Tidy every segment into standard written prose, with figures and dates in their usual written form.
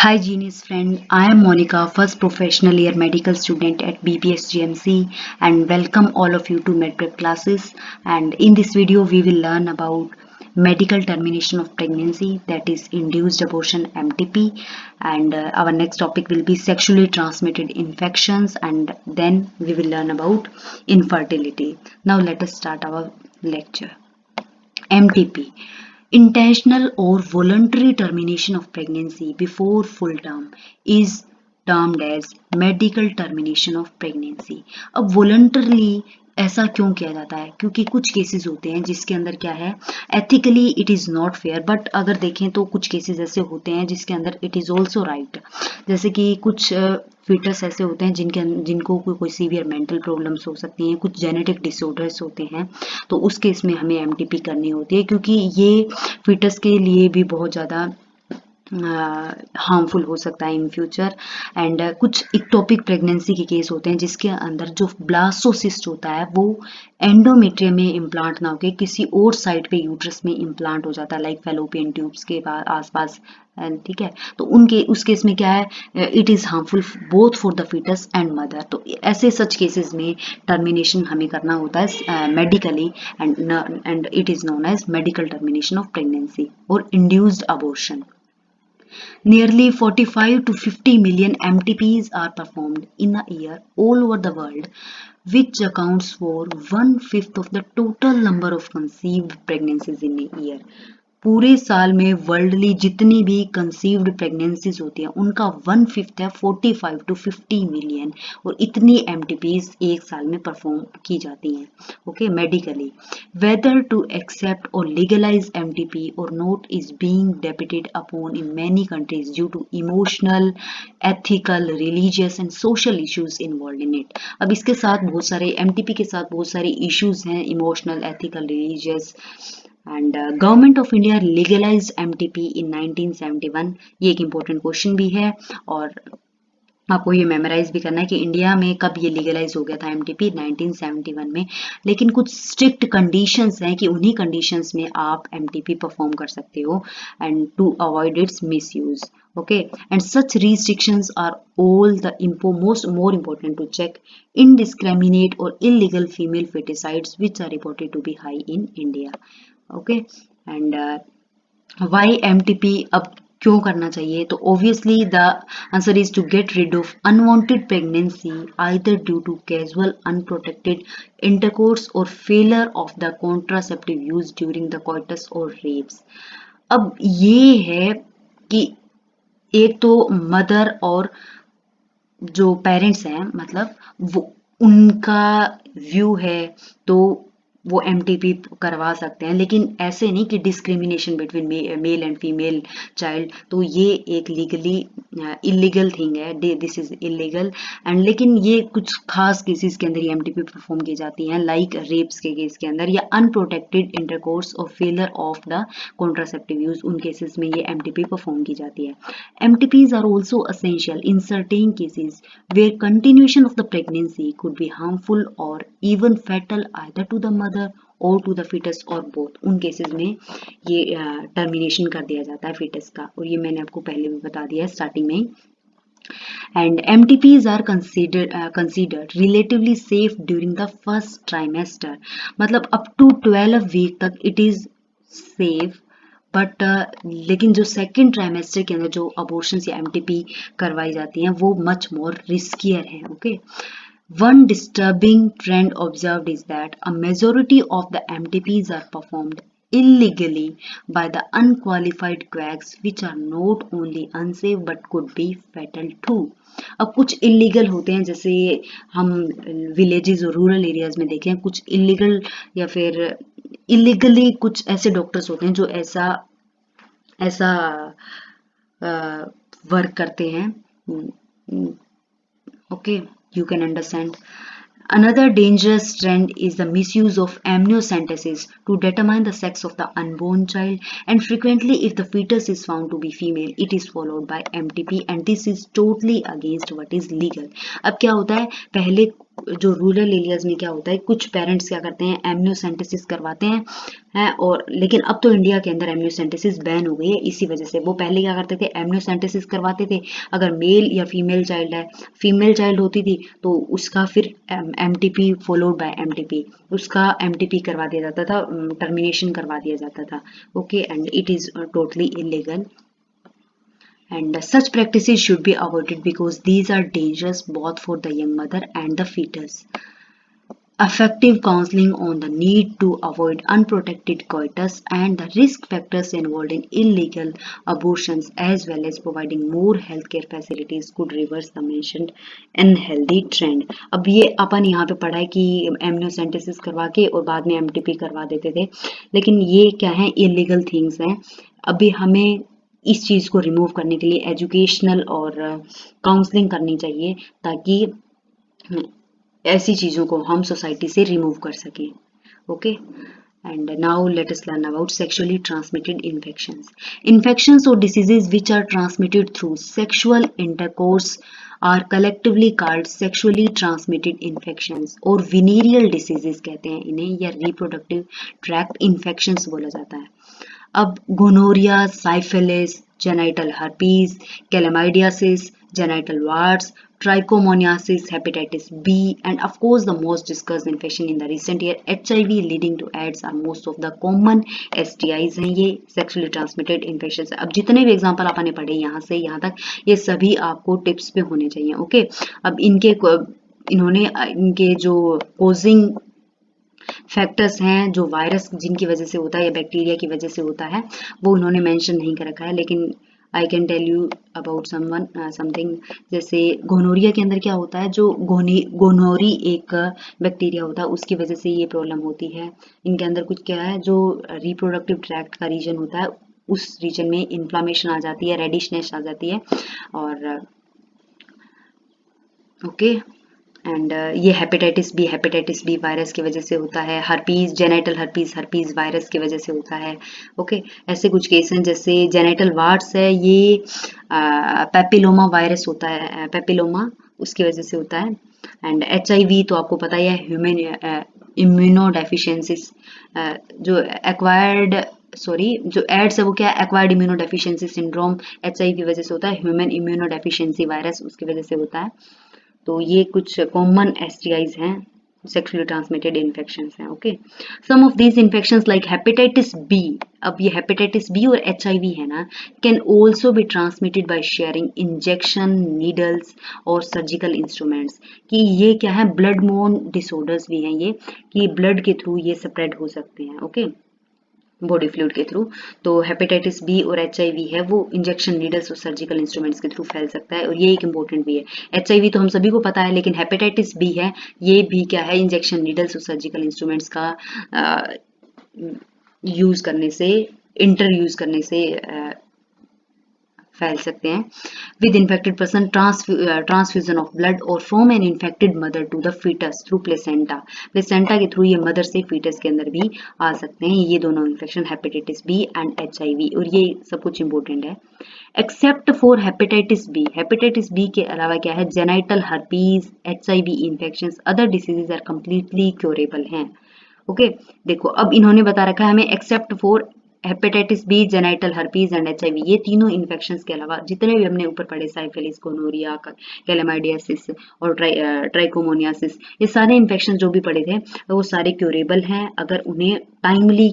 Hi Genius friend, I am Monica, first professional year medical student at BPS GMC, and welcome all of you to MedPrep classes. And in this video we will learn about medical termination of pregnancy, that is induced abortion MTP, and our next topic will be sexually transmitted infections, and then we will learn about infertility. Now let us start our lecture. MTP, intentional or voluntary termination of pregnancy before full term, is termed as medical termination of pregnancy. अब voluntarily ऐसा क्यों किया जाता है? क्योंकि कुछ cases होते हैं जिसके अंदर क्या है, ethically it is not fair, but अगर देखें तो कुछ केसेस ऐसे होते हैं जिसके अंदर इट इज़ ऑल्सो राइट। जैसे कि कुछ फीटस ऐसे होते हैं जिनको कोई सीवियर मेंटल प्रॉब्लम्स हो सकती हैं, कुछ जेनेटिक डिसऑर्डर्स होते हैं, तो उस केस में हमें एमटीपी करनी होती है, क्योंकि ये फीटस के लिए भी बहुत ज़्यादा हार्मफुल हो सकता है इन फ्यूचर। एंड कुछ इक्टोपिक प्रेगनेंसी के केस होते हैं जिसके अंदर जो ब्लास्टोसिस्ट होता है वो एंडोमेट्रियम में इम्प्लांट ना होकर किसी और साइड पे यूट्रस में इम्प्लांट हो जाता है, लाइक फैलोपियन ट्यूब्स के आसपास, ठीक है। तो उस केस में क्या है, it is harmful both for the foetus and mother. तो ऐसे सच केसेस में टर्मिनेशन हमें करना होता है medically, and it is known as medical termination of pregnancy और induced abortion. Nearly 45 to 50 million MTPs are performed in a year all over the world, which accounts for 1/5 of the total number of conceived pregnancies in a year. पूरे साल में worldly जितनी भी conceived pregnancies होती हैं उनका 1/5 है, 45 to 50 million, और इतनी एमटीपीज एक साल में परफॉर्म की जाती हैं, okay, medically. Whether to accept or legalise MTP or not is being debated upon in many countries due to emotional, ethical, religious and social issues involved in it. अब इसके साथ बहुत सारे एमटीपी के साथ बहुत सारे इश्यूज हैं, emotional, ethical, religious, and government of India legalised MTP in 1971. ये एक इम्पोर्टेंट क्वेश्चन भी है और आपको ये मेमोराइज भी करना है कि इंडिया में कब ये लीगलाइज हो गया था एमटीपी, 1971 में. लेकिन कुछ स्ट्रिक्ट कंडीशंस हैं कि उन्हीं कंडीशंस में आप एमटीपी परफॉर्म कर सकते हो, and to avoid its misuse, okay, and such restrictions are all the more important to check indiscriminate or illegal female feticides which are reported to be high in India, okay. And why MTP अब क्यों करना चाहिए? तो obviously the answer is to get rid of unwanted pregnancy either due to casual unprotected intercourse or failure of the contraceptive use during the coitus or rapes. अब ये है कि एक तो मदर और जो पेरेंट्स हैं, मतलब वो उनका व्यू है तो वो एमटीपी करवा सकते हैं, लेकिन ऐसे नहीं कि discrimination between male and female child, तो ये एक लीगली इलीगल थिंग है, दिस इज इलीगल. एंड लेकिन ये कुछ खास केसेस के अंदर ये एमटीपी परफॉर्म की जाती हैं, लाइक रेप्स के केस के अंदर या अनप्रोटेक्टेड इंटरकोर्स और failure of the contraceptive use, उन केसेस में ये एमटीपी परफॉर्म की जाती है. MTPs are also essential in certain cases where continuation of the pregnancy could be harmful or even fatal either to the mother or to the fetus or both. उन cases में ये termination कर दिया जाता है fetus का, और ये मैंने आपको पहले भी बता दिया है स्टार्टिंग में. And MTPs are considered relatively safe during the first trimester. मतलब up to 12 वीक तक it is safe, बट लेकिन जो सेकेंड ट्राइमेस्टर के अंदर जो अबॉर्शंस या एमटीपी करवाई जाती हैं वो मच मोर रिस्कियर है, okay. One disturbing trend observed is that a majority of the MTPs are performed illegally by the unqualified quacks, which are not only unsafe but could be fatal too. अब कुछ illegal होते हैं, जैसे हम villages और rural areas में देखें, कुछ इलीगल या फिर इलीगली कुछ ऐसे डॉक्टर्स होते हैं जो ऐसा वर्क करते हैं, okay, you can understand. Another dangerous trend is the misuse of amniocentesis to determine the sex of the unborn child, and frequently if the fetus is found to be female it is followed by MTP, and this is totally against what is legal. अब क्या होता है, पहले जो rural areas में क्या होता है, कुछ पेरेंट्स क्या करते हैं, एमनियोसेंटेसिस करवाते हैं और लेकिन अब तो इंडिया के अंदर एमनियोसेंटेसिस बैन हो गई है इसी वजह से। वो पहले क्या करते थे, एमनियोसेंटेसिस करवाते थे, अगर मेल या फीमेल चाइल्ड है, फीमेल चाइल्ड होती थी तो उसका फिर एमटीपी फॉलोड बाय एमटीपी, उसका एमटीपी करवा दिया जाता था, टर्मिनेशन करवा दिया जाता था। Okay, and it is totally illegal and such practices should be avoided because these are dangerous both for the young mother and the fetus. Effective counseling on the need to avoid unprotected coitus and the risk factors involved in illegal abortions as well as providing more healthcare facilities could reverse the mentioned unhealthy trend. अब ये अपन यहाँ पे पढ़ा है कि amniocentesis करवा के और बाद में एमटीपी करवा देते थे, लेकिन ये क्या है, इलीगल थिंग्स हैं। अभी हमें इस चीज़ को रिमूव करने के लिए एजुकेशनल और काउंसलिंग करनी चाहिए ताकि ऐसी चीज़ों को हम सोसाइटी से रिमूव कर सकें। Okay, and now let us learn about sexually transmitted infections. Infections or diseases which are transmitted through sexual intercourse are collectively called sexually transmitted infections और venereal diseases कहते हैं इन्हें, या reproductive tract infections बोला जाता है। अब gonorrhoea, syphilis, genital herpes, chlamydiasis, genital warts, trichomoniasis, hepatitis B, and of course the most discussed infection in the recent year HIV leading to AIDS are most of the common STIs हैं, ये sexually transmitted infections है। अब जितने भी example आपने पढ़े यहाँ से यहाँ तक, ये सभी आपको टिप्स पे होने चाहिए। ओके, अब इनके जो कोजिंग फैक्टर्स हैं, जो वायरस जिनकी वजह से होता है या बैक्टीरिया की वजह से होता है, वो उन्होंने मेंशन नहीं कर रखा है, लेकिन I can tell you about something. जैसे गोनोरिया के अंदर क्या होता है, जो गोनोरी एक बैक्टीरिया होता है उसकी वजह से ये प्रॉब्लम होती है। इनके अंदर कुछ क्या है, जो रिप्रोडक्टिव ट्रैक्ट का रीजन होता है उस रीजन में इन्फ्लामेशन आ जाती है, रेडिशनेस आ जाती है, और ओके एंड ये हेपेटाइटिस बी वायरस की वजह से होता है। हर्पीज, जेनाइटल हर्पीज वायरस की वजह से होता है। ओके, ऐसे कुछ केस हैं। जैसे जेनाइटल वार्ट्स है, ये पेपिलोमा वायरस होता है, पेपिलोमा उसकी वजह से होता है। एंड HIV तो आपको पता ही है, ह्यूमन इम्यूनो डेफिशिएंसीज, जो जो एड्स है वो क्या, acquired immuno deficiency syndrome HIV की वजह से होता है, ह्यूमन इम्यूनो डेफिशिएंसी वायरस उसकी वजह से होता है। तो ये कुछ कॉमन STIs हैं, सेक्सुअली ट्रांसमिटेड इन्फेक्शंस हैं। Okay, some of these infections like hepatitis B, अब ये हेपेटाइटिस बी और HIV है ना, can also be transmitted by sharing injection needles और सर्जिकल इंस्ट्रूमेंट्स, कि ये क्या है, ब्लड बोर्न डिसऑर्डर्स भी हैं ये, कि ब्लड के थ्रू ये स्प्रेड हो सकते हैं। ओके, बॉडी फ्लूइड के थ्रू। तो हेपेटाइटिस बी और HIV है वो इंजेक्शन नीडल्स और सर्जिकल इंस्ट्रूमेंट्स के थ्रू फैल सकता है, और ये एक इंपॉर्टेंट भी है। HIV तो हम सभी को पता है, लेकिन हेपेटाइटिस बी है, ये भी क्या है, इंजेक्शन नीडल्स और सर्जिकल इंस्ट्रूमेंट्स का यूज करने से, इंटर यूज करने से फैल सकते हैं। With infected person, transfusion of blood और from an infected mother to the foetus through placenta, placenta के थ्रू ये मदर से फीटस के अंदर भी आ सकते हैं। ये दोनों infection hepatitis B and HIV, और ये सब कुछ इंपॉर्टेंट है। एक्सेप्ट फॉर हेपेटाइटिस बी के अलावा क्या है, genital herpes, HIV infection, other diseases are completely curable हैं। ओके, देखो अब इन्होंने बता रखा है हमें, except for hepatitis B, genital herpes and HIV, ये तीनों इन्फेक्शंस के अलावा जितने भी हमने ऊपर पढ़े, साइफिलिस, गोनोरिया, कैलेमाइडियासिस और ट्राइकोमोनियासिस, ये सारे इन्फेक्शन जो भी पढ़े थे वो सारे क्योरेबल हैं अगर उन्हें टाइमली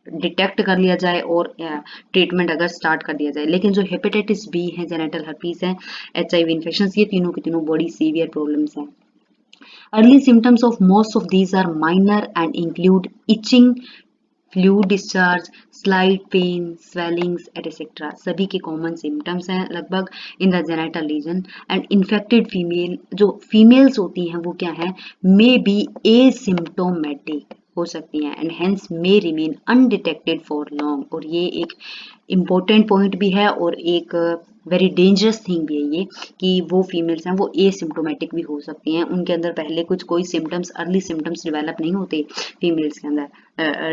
डिटेक्ट कर लिया जाए और ट्रीटमेंट अगर स्टार्ट कर दिया जाए। लेकिन जो हेपेटाइटिस बी है, जेनाइटल हर्पीज है, HIV इन्फेक्शंस, ये तीनों के तीनों बड़ी सीवियर प्रॉब्लम्स हैं। Early symptoms of most of these are minor and include itching, fluid discharge, slight pain, swellings etcetera, सभी के कॉमन सिम्टम्स हैं लगभग in the genital region. And infected female, जो फीमेल्स होती हैं वो क्या है, मे बी एसिम्प्टोमेटिक हो सकती हैं, and hence may remain undetected for long, और ये एक इम्पोर्टेंट पॉइंट भी है और एक वेरी डेंजरस थिंग भी है ये कि वो फीमेल्स हैं वो एसिम्प्टोमेटिक भी हो सकती हैं, उनके अंदर पहले कुछ कोई सिम्टम्स अर्ली सिम्टम्स डेवलप नहीं होते फीमेल्स के अंदर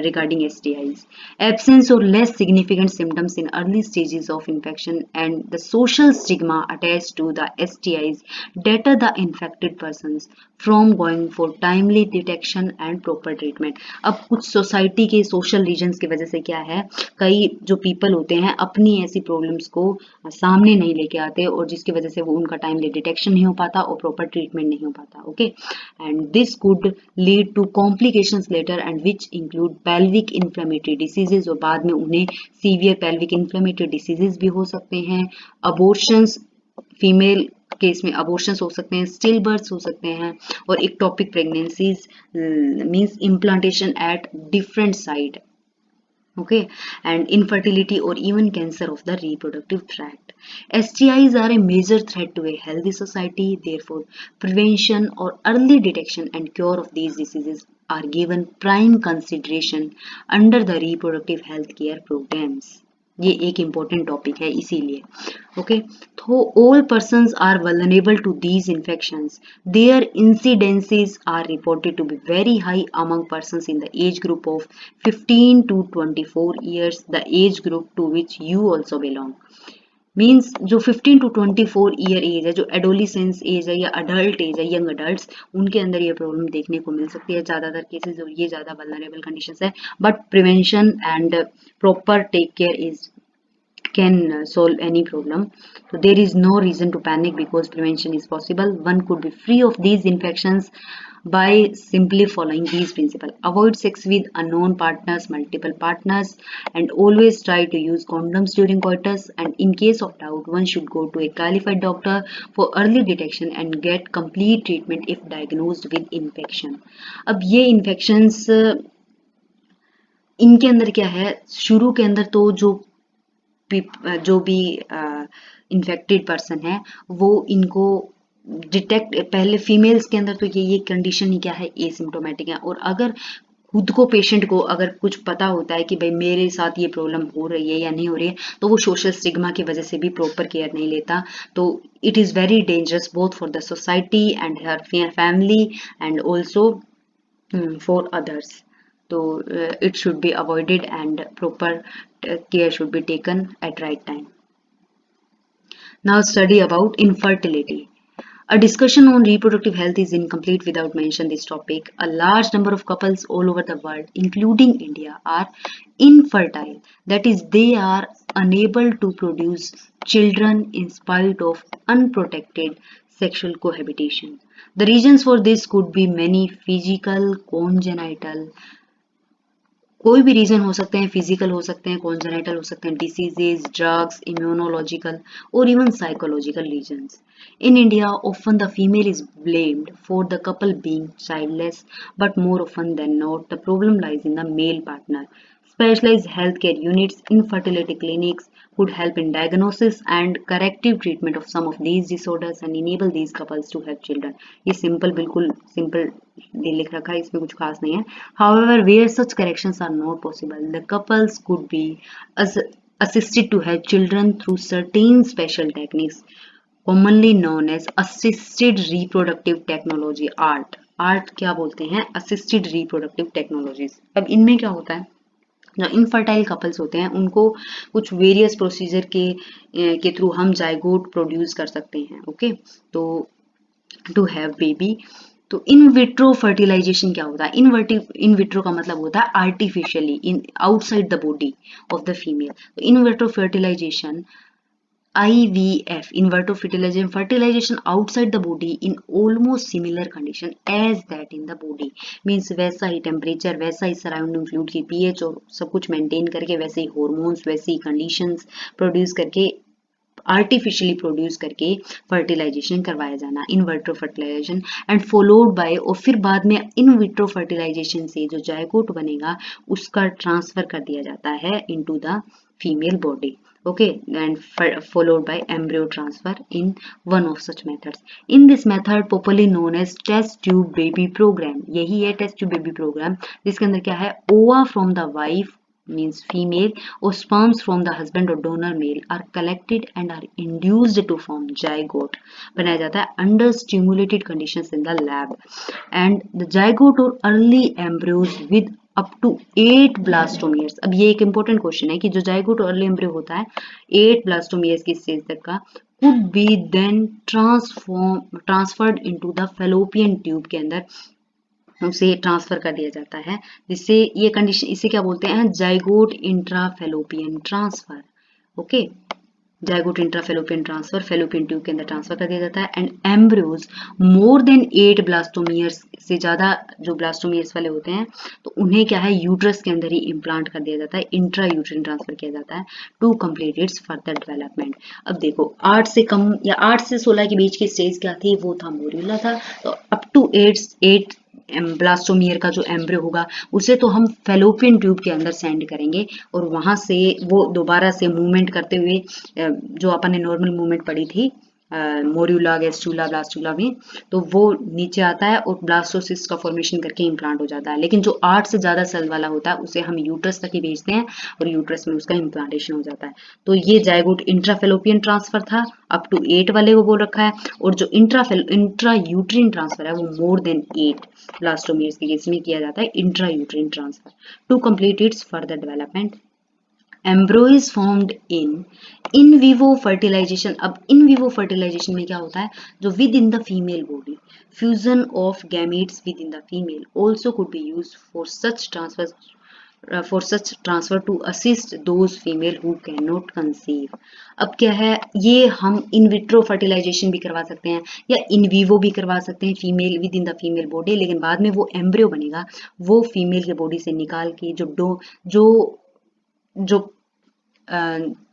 regarding STIs. Absence or less significant symptoms in early stages of infection and the social stigma attached to the STIs deter the infected persons from going for timely detection and proper treatment. अब कुछ society के social regions की वजह से क्या है, कई जो पीपल होते हैं अपनी ऐसी प्रॉब्लम्स को सामने नहीं लेके आते और जिसकी वजह से वो उनका टाइमली डिटेक्शन नहीं हो पाता और प्रॉपर ट्रीटमेंट नहीं हो पाता. Okay, and this could lead to complications later and which include pelvic inflammatory diseases, और बाद में उन्हें सीवियर पेल्विक इन्फ्लेमेटरी डिसीजेज भी हो सकते हैं, अबॉर्शंस, फीमेल केस में अबॉर्शंस हो सकते हैं, स्टिल बर्थ्स हो सकते हैं, और ectopic pregnancies means implantation at different site. Okay, and infertility or even cancer of the reproductive tract. STIs are a major threat to a healthy society. Therefore, prevention or early detection and cure of these diseases are given prime consideration under the reproductive health care programs. ये एक important topic है इसीलिए. Okay, तो all persons are vulnerable to these infections. Their incidences are reported to be very high among persons in the age group of 15 to 24 years, the age group to which you also belong. Means जो 15 to 24 year as है, जो adolescence as है या adult age है, young adult, उनके अंदर ये problem देखने को मिल सकती है ज़्यादातर केसेस, और ये ज़्यादा वल्नरेबल कंडीशंस है. But prevention and proper take care is can solve any problem. So there is no reason to panic because prevention is possible. One could be free of these infections by simply following these principles. Avoid sex with unknown partners, multiple partners, and always try to use condoms during coitus. And in case of doubt, one should go to a qualified doctor for early detection and get complete treatment if diagnosed with infection. अब ये infections इनके अंदर क्या है, शुरू के अंदर तो जो भी इन्फेक्टेड पर्सन है वो इनको डिटेक्ट, पहले फीमेल्स के अंदर तो ये कंडीशन ही क्या है, एसिम्प्टोमेटिक है. और अगर खुद को पेशेंट को अगर कुछ पता होता है कि भाई मेरे साथ ये प्रॉब्लम हो रही है या नहीं हो रही है, तो वो सोशल स्टिग्मा की वजह से भी प्रॉपर केयर नहीं लेता. तो it is very dangerous both for the society and her family and also for others. So it should be avoided and proper care should be taken at right time. Now study about infertility. A discussion on reproductive health is incomplete without mentioning this topic. A large number of couples all over the world, including India, are infertile. That is, they are unable to produce children in spite of unprotected sexual cohabitation. The reasons for this could be many: physical, congenital, कोई भी reason हो सकते हैं, physical हो सकते हैं, congenital हो सकते हैं, डिसीजेज, ड्रग्स, इम्यूनोलॉजिकल और even psychological reasons. In India, often the female is blamed for the couple being childless, but more often than not, the problem lies in the male partner. Specialized healthcare units, infertility clinics could help in diagnosis and corrective treatment of some of these disorders and enable these couples to have children. ये simple, बिल्कुल simple लिख रखा है, इसमें कुछ खास नहीं है. However, where such corrections are not possible, the couples could be assisted to have children through certain special techniques commonly known as assisted reproductive technology, ART. ART क्या बोलते हैं? assisted reproductive technologies. अब इनमें क्या होता है, जो इनफर्टाइल कपल्स होते हैं उनको कुछ वेरियस प्रोसीजर के थ्रू हम जाइगोट प्रोड्यूस कर सकते हैं. ओके, तो टू हैव बेबी. तो इन विट्रो फर्टिलाइजेशन क्या होता है? इन विट्रो का मतलब होता है artificially, in outside the body of the female. तो in vitro fertilisation, IVF, in vitro fertilization outside the body in almost similar condition as that in the body. Means वैसा ही temperature, वैसा ही surrounding fluid की pH और सब कुछ maintain करके, वैसे ही हॉर्मोन्स, वैसे ही कंडीशंस प्रोड्यूस करके, आर्टिफिशियली प्रोड्यूस करके फर्टिलाइजेशन करवाया जाना, in vitro fertilisation. And followed by, और फिर बाद में इन विट्रो फर्टिलाइजेशन से जो जायगोट बनेगा उसका ट्रांसफर कर दिया जाता है into the female body. Okay, and followed by embryo transfer in one of such methods. In this method, popularly known as test tube baby program, यही है test tube baby program, जिसके अंदर क्या है, ova from the wife means female or sperms from the husband or donor male are collected and are induced to form zygote बनाया जाता है under stimulated conditions in the lab and the zygote or early embryos with up to 8 blastomeres। अब ये एक important question है कि जो zygote और early embryo होता है 8 blastomeres की स्टेज तक का could be then transferred into the fallopian tube के अंदर उसे ट्रांसफर कर दिया जाता है जिससे ये कंडीशन इसे क्या बोलते हैं zygote intrafallopian transfer. Okay zygote intrafallopian transfer fallopian tube के अंदर ट्रांसफर कर दिया जाता है and embryos more than 8 blastomeres से ज्यादा जो ब्लास्टोमियर्स वाले होते हैं तो उन्हें क्या है यूट्रस के अंदर ही इम्प्लांट कर दिया जाता है इंट्रा यूट्रिन ट्रांसफर किया जाता है to complete its further development. अब देखो 8 से कम या 8 से 16 के बीच की स्टेज क्या थी वो था मोर्यूला था तो अप टू 8 ब्लास्टोमियर का जो एम्ब्रियो होगा उसे तो हम फेलोपियन ट्यूब के अंदर सेंड करेंगे और वहां से वो दोबारा से मूवमेंट करते हुए जो अपन ने नॉर्मल मूवमेंट पढ़ी थी मोर्यूला गैस्ट्रूला ब्लास्टूला में तो वो नीचे आता है और ब्लास्टोसिस्ट का फॉर्मेशन करके इम्प्लांट हो जाता है लेकिन जो 8 से ज्यादा सेल वाला होता है उसे हम यूट्रस तक ही भेजते हैं और यूट्रस में उसका इम्प्लांटेशन हो जाता है। तो ये जाइगोट इंट्राफेलोपियन ट्रांसफर था अप टू 8 वाले को बोल रखा है और जो इंट्रा यूट्रिन ट्रांसफर है वो मोर देन 8 ब्लास्टोमियर्स के केस में किया जाता है intra uterine transfer to complete its further development. Embryo is formed in vivo fertilisation. अब इन विवो फर्टिलाइजेशन में क्या होता है जो within the female body fusion of gametes within the female also could be use for such transfer to assist those female who can not conceive. अब क्या है ये हम इन विट्रो फर्टिलाइजेशन भी करवा सकते हैं या इन विवो भी करवा सकते हैं female with in the female body लेकिन बाद में वो एम्ब्रियो बनेगा वो फीमेल के बॉडी से निकाल के जो जो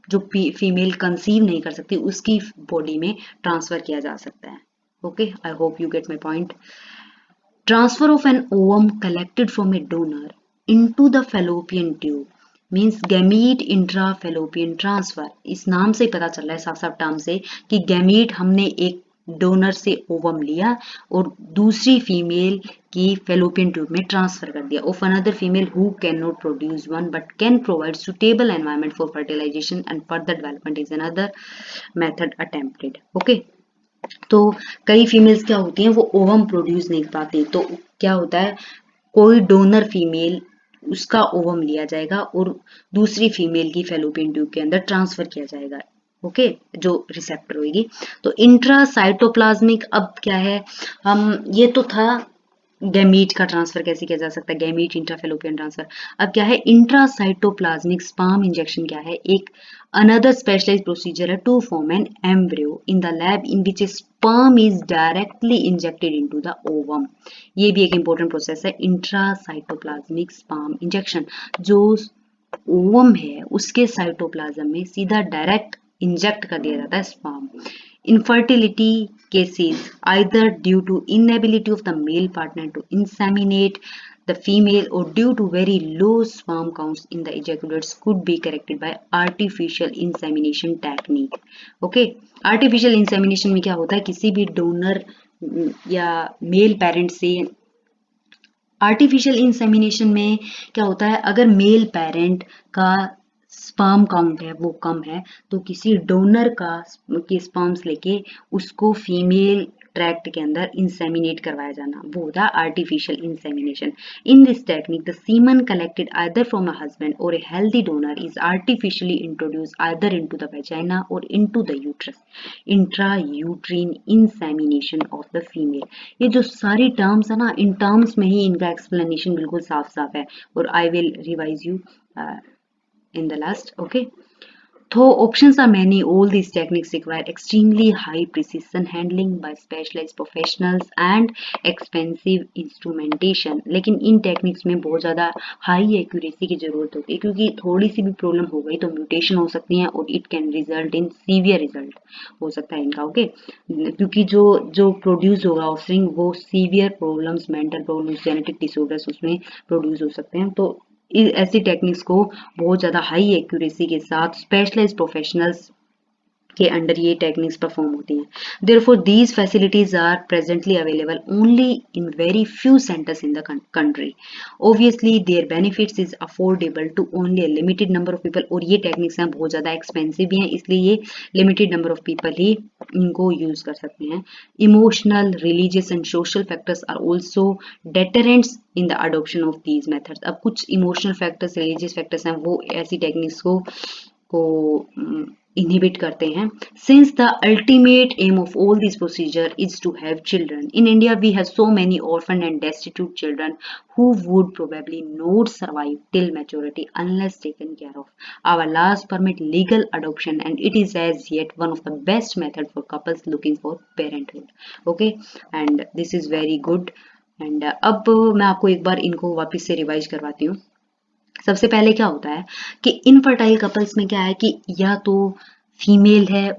जो फीमेल कंसीव नहीं कर सकती उसकी बॉडी में ट्रांसफर किया जा सकता है। Okay I hope you get my point. Transfer of an ovum collected from A donor into the fallopian tube means gamete intra fallopian transfer. इस नाम से ही पता चल रहा है साफ साफ टर्म से कि गैमीट हमने एक डोनर से ओवम लिया और दूसरी फीमेल की फेलोपियन ट्यूब में ट्रांसफर कर दिया of another female who can not produce one but can provide suitable environment for fertilisation and further development is another method attempted. Okay तो कई फीमेल्स क्या होती हैं वो ओवम प्रोड्यूस नहीं कर पाती तो क्या होता है कोई डोनर फीमेल उसका ओवम लिया जाएगा और दूसरी फीमेल की फेलोपियन ट्यूब के अंदर ट्रांसफर किया जाएगा। ओके जो रिसेप्टर होगी तो इंट्रासाइटोप्लाज्मिक। अब क्या है हम ये तो था गैमीट का ट्रांसफर कैसे किया जा सकता है गैमीट इंट्राफेलोपियन ट्रांसफर। अब क्या है इंट्रासाइटोप्लाज्मिक स्पर्म इंजेक्शन क्या है एक अनदर स्पेशलाइज्ड प्रोसीजर है to form an embryo in the lab in which sperm is directly injected into the ovum. ये भी एक इंपॉर्टेंट प्रोसेस है इंट्रासाइटोप्लाज्मिक स्पर्म इंजेक्शन जो ओवम है उसके साइटोप्लाज्म में सीधा डायरेक्ट इंजेक्ट कर दिया जाता है sperm. Infertility cases either due to inability of the male partner to inseminate the female or due to very low sperm counts in the ejaculates could be corrected by artificial insemination technique. Okay, artificial insemination में क्या होता है किसी भी donor या male parent से artificial insemination में क्या होता है अगर मेल पेरेंट का स्पर्म काउंट है वो कम है तो किसी डोनर का के स्पर्म्स लेके उसको फीमेल ट्रैक्ट के अंदर इंसेमिनेट करवाया जाना वो होता है artificial insemination. In this technique the semen collected either from a husband or a healthy donor is artificially introduce either into the vagina or into the uterus intra uterine insemination of the female. ये जो सारी terms है ना in terms में ही इनका explanation बिल्कुल साफ साफ है और I will revise you in the last. Okay, though options are many, all these techniques require extremely high precision handling by specialized professionals and expensive instrumentation। लेकिन इन टेक्निक्स में बहुत ज़्यादा हाई एक्यूरेसी की ज़रूरत होती है क्योंकि थोड़ी सी भी प्रॉब्लम हो गई तो म्यूटेशन हो सकती है और it can result in severe result हो सकता है इनका। ओके क्योंकि जो प्रोड्यूस होगा ऑफरिंग वो severe problems mental problems genetic disorders उसमें प्रोड्यूस हो सकते हैं। तो ऐसी टेक्निक्स को बहुत ज़्यादा हाई एक्यूरेसी के साथ स्पेशलाइज्ड प्रोफेशनल्स के अंडर ये टेक्निक्स परफॉर्म होती हैं. Therefore, these facilities are presently available only in very few centers in the country. Obviously, their benefits is affordable to only a limited number of people. और ये techniques हैं बहुत ज़्यादा expensive भी हैं, इसलिए ये लिमिटेड नंबर ऑफ पीपल ही इनको यूज़ कर सकते हैं. Emotional, religious and social factors are also deterrents in the adoption of these methods. अब कुछ इमोशनल फैक्टर्स, रिलीजियस फैक्टर्स हैं, वो ऐसी टेक्निक्स को inhibit करते हैं. Since the ultimate aim of all this procedure is to have children, in India we have so many orphaned and destitute children who would probably not survive till maturity unless taken care of. Our laws permit legal adoption and it is as yet one of the best method for couples looking for parenthood. Okay, and this is very good. And अब मैं आपको एक बार इनको वापस से revise करवाती हूँ. सबसे पहले क्या होता है कि इनफर्टाइल कपल्स में क्या है कि या तो फीमेल है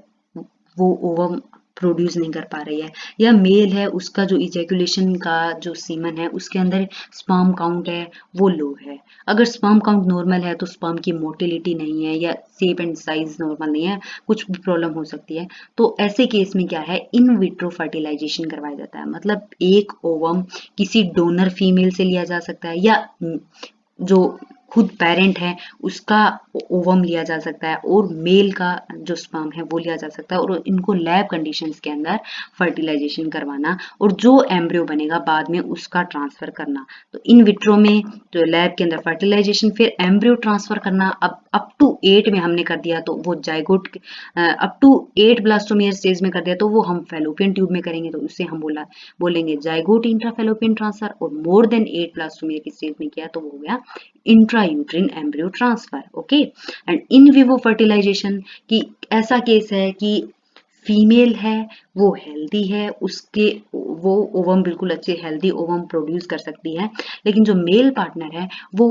वो ओवम प्रोड्यूस नहीं कर पा रही है, या मेल है उसका जो इजैकुलेशन का जो सीमन है उसके अंदर स्पर्म काउंट है वो लो है. अगर स्पर्म काउंट नॉर्मल है तो स्पर्म की मोटिलिटी नहीं है या शेप एंड साइज नॉर्मल नहीं है, कुछ भी प्रॉब्लम हो सकती है. तो ऐसे केस में क्या है, इन विट्रो फर्टिलाइजेशन करवाया जाता है. मतलब एक ओवम किसी डोनर फीमेल से लिया जा सकता है या जो खुद पेरेंट है उसका ओवम लिया जा सकता है और मेल का जो स्पर्म है वो लिया जा सकता है और इनको लैब कंडीशंस के अंदर फर्टिलाइजेशन करवाना और जो एम्ब्रियो बनेगा बाद में उसका ट्रांसफर करना. तो इन विट्रो में तो लैब के अंदर फर्टिलाइजेशन, फिर एम्ब्रियो ट्रांसफर करना. अब अप टू 8 में हमने कर दिया तो वो zygote, up to 8 blastomere stage में कर दिया तो वो हम फैलोपियन ट्यूब में करेंगे तो उससे हम बोलेंगे जाइगोट इंट्राफैलोपियन ट्रांसफर. और मोर देन 8 ब्लास्टोमेयर की स्टेज में किया तो वो हो गया intrauterine embryo transfer. Okay, and in vivo fertilisation की ऐसा केस है कि फीमेल है वो हेल्दी है, उसके वो ओवम बिल्कुल अच्छे हेल्दी ओवम प्रोड्यूस कर सकती है, लेकिन जो मेल पार्टनर है वो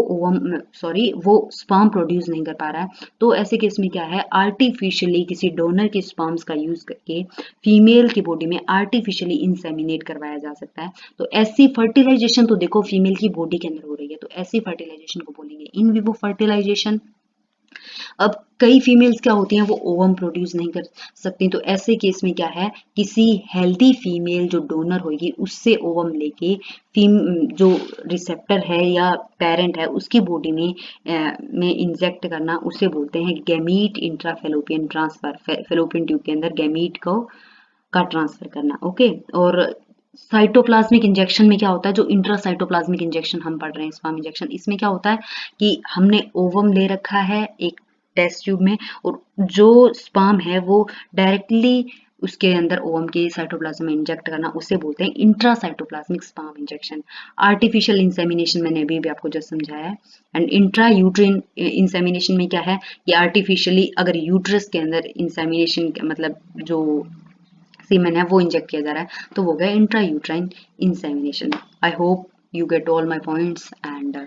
वो स्पर्म प्रोड्यूस नहीं कर पा रहा है. तो ऐसे केस में क्या है, आर्टिफिशियली किसी डोनर के स्पर्म्स का यूज करके फीमेल की बॉडी में आर्टिफिशियली इंसेमिनेट करवाया जा सकता है. तो ऐसी फर्टिलाइजेशन तो देखो फीमेल की बॉडी के अंदर हो रही है, तो ऐसी फर्टिलाइजेशन को बोलेंगे इन विवो फर्टिलाइजेशन. अब कई फीमेल्स क्या होती हैं वो ओवम प्रोड्यूस नहीं कर सकती, तो ऐसे केस में क्या है, किसी हेल्दी फीमेल जो डोनर होगी उससे ओवम लेके जो रिसेप्टर है या पेरेंट है उसकी बॉडी में इंजेक्ट करना, उसे बोलते हैं gamete intrafallopian transfer. Fallopian tube के अंदर गैमीट का ट्रांसफर करना. ओके, और साइटोप्लाज्मिक इंजेक्शन में क्या होता है, जो इंट्रासाइटोप्लाज्मिक इंजेक्शन हम पढ़ रहे हैं स्पर्म इंजेक्शन, इसमें क्या होता है कि हमने ओवम ले रखा है एक टेस्ट ट्यूब में और जो स्पर्म है वो डायरेक्टली उसके अंदर ओवम के साइटोप्लाज्म में इंजेक्ट करना, उसे बोलते हैं intracytoplasmic sperm injection. Artificial insemination मैंने अभी भी आपको जस्ट समझाया है. एंड इंट्रा यूट्रिन इंसेमिनेशन में क्या है कि आर्टिफिशियली अगर यूट्रस के अंदर इंसेमिनेशन मतलब जो सीमेन है वो इंजेक्ट किया जा रहा है तो वो गया intra uterine insemination. I hope you get all my points and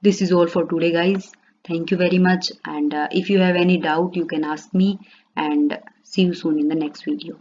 this is all for today guys. Thank you very much and if you have any doubt you can ask me and see you soon in the next video.